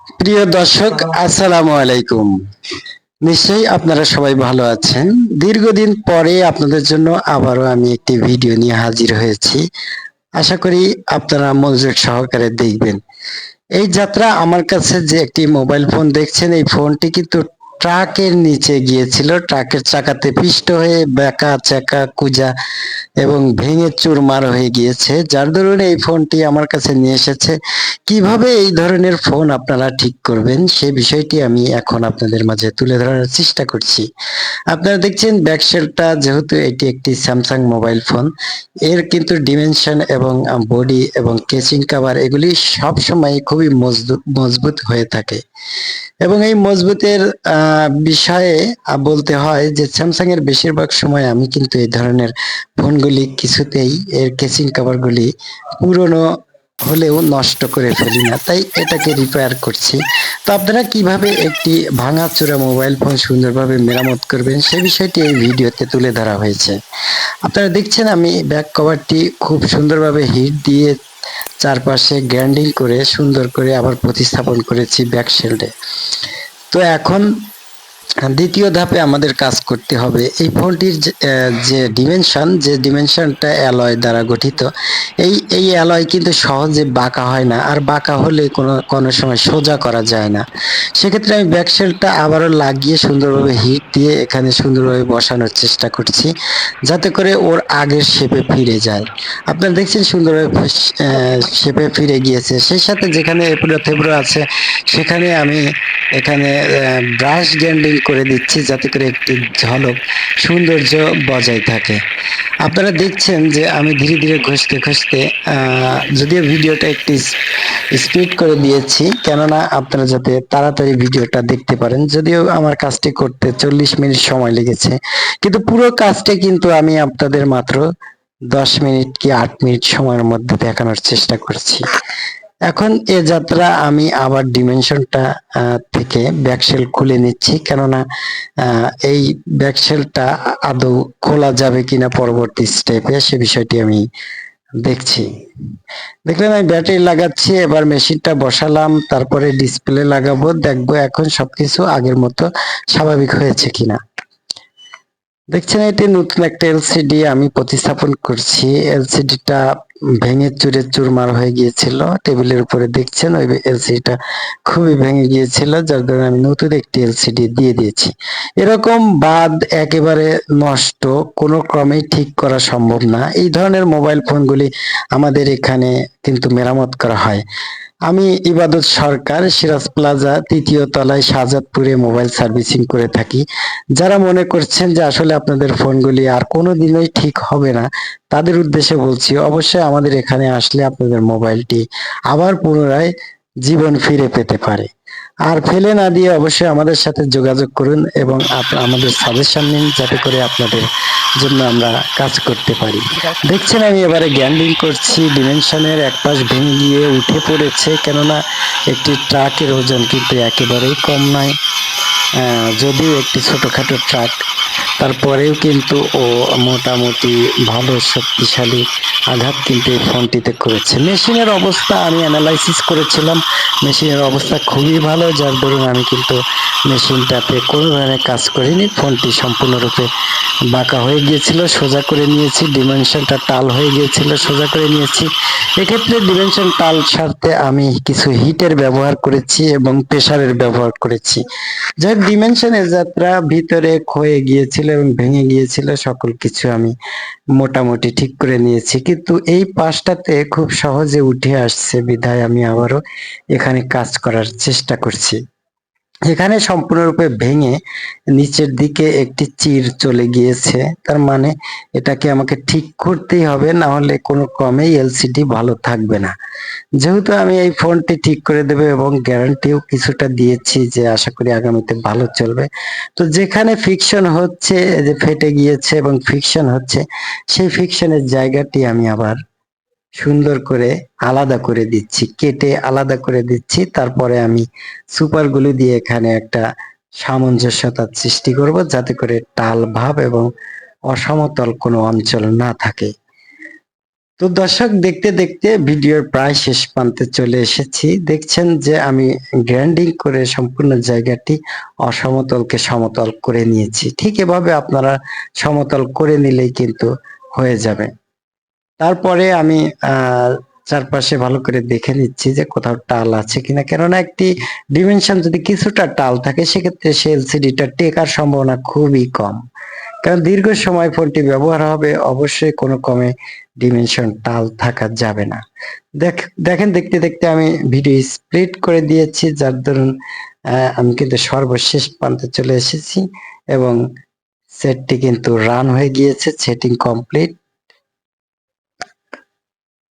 প্রিয় দর্শক, আসসালামু আলাইকুম। নিশ্চয়ই আপনারা সবাই ভালো আছেন। দীর্ঘদিন পরে আপনাদের জন্য আবারও আমি একটি ভিডিও নিয়ে হাজির হয়েছি। আশা করি আপনারা মনোযোগ সহকারে দেখবেন। এই যাত্রা আমার কাছে যে একটি মোবাইল ফোন দেখছেন, এই ফোনটি কিন্তু ট্রাকের নিচে গিয়েছিল। ট্রাকের চাকাতে পিষ্ট হয়ে বেঁকা চেকা কুজা এবং ভেঙে চুরমার হয়ে গিয়েছে, যার দরুন এই ফোনটি আমার কাছে নিয়ে এসেছে। কিভাবে এই ধরনের ফোন আপনারা ঠিক করবেন সে বিষয়টি আমি এখন আপনাদের মাঝে তুলে ধরার চেষ্টা করছি। আপনারা দেখছেন ব্যাকশেলটা, যেহেতু এটি একটি স্যামসাং মোবাইল ফোন, এর কিন্তু ডিমেনশন এবং বডি এবং কেচিং কভার এগুলি সব সময় খুবই মজবুত হয়ে থাকে। এবং এই মজবুতের বিষয়ে বলতে হয় যে স্যামসাং এর বেশিরভাগ সময় আমি কিন্তু এই ধরনের ফোনগুলি কিছুতেই এর কেচিং কভারগুলি পুরনো হলেও নষ্ট করে ফেলি না, তাই এটাকে রিপেয়ার করছি। তো আপনারা কিভাবে একটি ভাঙাচোরা মোবাইল ফোন সুন্দরভাবে মেরামত করবেন সে বিষয়টি এই ভিডিওতে তুলে ধরা হয়েছে। আপনারা দেখছেন আমি ব্যাক কভারটি খুব সুন্দরভাবে হিট দিয়ে চারপাশে গ্রাইন্ডিং করে সুন্দর করে আবার প্রতিস্থাপন করেছি ব্যাক শেল্ডে। তো এখন দ্বিতীয় ধাপে আমাদের কাজ করতে হবে এই ফোনটির যে ডিমেনশনটা অ্যালয় দ্বারা গঠিত। এই অ্যালয় কিন্তু সহজে বাঁকা হয় না, আর বাঁকা হলে কোনো সময় সোজা করা যায় না। সেক্ষেত্রে আমি ব্যাকশেলটা আবারও লাগিয়ে সুন্দরভাবে হিট দিয়ে এখানে সুন্দরভাবে বসানোর চেষ্টা করছি, যাতে করে ওর আগের শেপে ফিরে যায়। আপনারা দেখছেন সুন্দরভাবে শেপে ফিরে গিয়েছে। সেই সাথে যেখানে এবড়ো থেবড়ো আছে সেখানে আমি এখানে ব্রাশ গ্রাইন্ডিং করে দিচ্ছি, যাতে করে একটি ঝলক সৌন্দর্য বজায় থাকে। আপনারা দেখছেন যে আমি ধীরে ধীরে ঘষতে ঘষতে যদিও ভিডিওটা একটি স্পিড করে দিয়েছি, কেননা আপনারা যাতে তাড়াতাড়ি ভিডিওটা দেখতে পারেন। যদিও আমার কাজটি করতে 40 মিনিট সময় লেগেছে, কিন্তু পুরো কাজটা কিন্তু আমি আপনাদের মাত্র 10 মিনিট কি 8 মিনিট সময়ের মধ্যে দেখানোর চেষ্টা করছি। এখন এ যাত্রা আমি আবার ডিমেনশনটা থেকে ব্যাকশেল খুলে নিচ্ছি, কেননা এই ব্যাকশেলটা আদৌ খোলা যাবে কিনা পরবর্তী স্টেপে সে বিষয়টি আমি দেখছি। দেখলেন আমি ব্যাটারি লাগাচ্ছি, এবার মেশিনটা বসালাম, তারপরে ডিসপ্লে লাগাবো, দেখবো এখন সবকিছু আগের মতো স্বাভাবিক হয়েছে কিনা। দেখছেন এটি নতুন একটা এলসিডি আমি প্রতিস্থাপন করছি। এলসিডিটা ভেঙে চুরে চুরমার হয়ে গিয়েছিল টেবিলের উপরে, দেখছেন ওই এলসিডিটা খুবই ভেঙে গিয়েছিল, যার কারণে আমি নতুন একটি এলসিডি দিয়ে দিয়েছি। এরকম বাদ একেবারে নষ্ট কোনো ক্রমেই ঠিক করা সম্ভব না। এই ধরনের মোবাইল ফোনগুলি আমাদের এখানে কিন্তু মেরামত করা হয়। আমি ইবাদত সরকার, সিরাজ প্লাজা ৩য় তলায় শাহজাদপুরে মোবাইল সার্ভিসিং করে থাকি। যারা মনে করছেন যে আসলে আপনাদের ফোনগুলি আর কোনোদিনই ঠিক হবে না, তাদের উদ্দেশ্যে বলছি অবশ্যই আমাদের এখানে আসলে আপনাদের মোবাইলটি আবার পুনরায় জীবন ফিরে পেতে পারে। আর ফেলে না দিয়ে অবশ্যই আমাদের সাথে যোগাযোগ করুন এবং আমাদের সাজেশন নিন, যাতে করে আপনাদের জন্য আমরা কাজ করতে পারি। দেখছেন আমি এবারে গ্যান্ডিং করছি, ডিমেনশনের এক পাশ ভেঙে গিয়ে উঠে পড়েছে, কেননা একটি ট্রাকের ওজন কিন্তু একেবারেই কম নয়। যদিও একটি ছোটখাটো ট্রাক, তারপরেও কিন্তু ও মোটামুটি ভালো শক্তিশালী আঘাত কিন্তু এই ফোনটিতে করেছে। মেশিনের অবস্থা আমি অ্যানালাইসিস করেছিলাম, মেশিনের অবস্থা খুবই ভালো, যার দরুন আমি কিন্তু মেশিনটাতে কোনো ধরনের কাজ করিনি। ফোনটি সম্পূর্ণরূপে বাঁকা হয়ে গিয়েছিল, সোজা করে নিয়েছি। ডিমেনশনটা টাল হয়ে গিয়েছিল, সোজা করে নিয়েছি। এক্ষেত্রে ডিমেনশন টাল সারতে আমি কিছু হিটের ব্যবহার করেছি এবং প্রেসারের ব্যবহার করেছি। যার ডিমেনশনের যাত্রা ভিতরে ক্ষয়ে গিয়েছিল এবং ভেঙে গিয়েছিল, সকল কিছু আমি মোটামুটি ঠিক করে নিয়েছি, কিন্তু এই পাশটাতে খুব সহজে উঠে আসছে বিধায় আমি আবারও এখানে কাজ করার চেষ্টা করছি। এখানে সম্পূর্ণরূপে ভেঙে নিচের দিকে একটি চির চলে গিয়েছে, তার মানে এটাকে আমাকে ঠিক করতেই হবে, না হলে কোনো ক্রমেই এলসিডি ভালো থাকবে না। যেহেতু আমি এই ফোনটি ঠিক করে দেবো এবং গ্যারান্টিও কিছুটা দিয়েছি যে আশা করি আগামীতে ভালো চলবে, তো যেখানে ফিকশন হচ্ছে, যে ফেটে গিয়েছে এবং ফিকশন হচ্ছে, সেই ফিকশনের জায়গাটি আমি আবার সুন্দর করে আলাদা করে দিচ্ছি, কেটে আলাদা করে দিচ্ছি। তারপরে আমি সুপার গ্লু দিয়ে এখানে একটা সামঞ্জস্যতার সৃষ্টি করব, যাতে করে টাল ভাব এবং অসমতল কোনো অঞ্চল না থাকে। তো তো দর্শক, দেখতে দেখতে ভিডিওর প্রায় শেষ প্রান্তে চলে এসেছি। দেখছেন যে আমি গ্রাইন্ডিং করে সম্পূর্ণ জায়গাটি অসমতলকে সমতল করে নিয়েছি। ঠিক এভাবে আপনারা সমতল করে নিলেই কিন্তু হয়ে যাবে। তারপরে আমি চারপাশে ভালো করে দেখে নিচ্ছি যে কোথাও টাল আছে কিনা, কেননা একটি ডিমেনশন যদি কিছুটা টাল থাকে সেক্ষেত্রে সে এলসিডিটা টেকার সম্ভাবনা খুবই কম। কারণ দীর্ঘ সময় ফোনটি ব্যবহার হবে, অবশ্যই কোনো ক্রমে ডিমেনশন টাল থাকা যাবে না। দেখেন দেখতে দেখতে আমি ভিডিও স্প্লিট করে দিয়েছি, যার দরুন আমি কিন্তু সর্বশেষ প্রান্তে চলে এসেছি এবং সেটটি কিন্তু রান হয়ে গিয়েছে, সেটিং কমপ্লিট।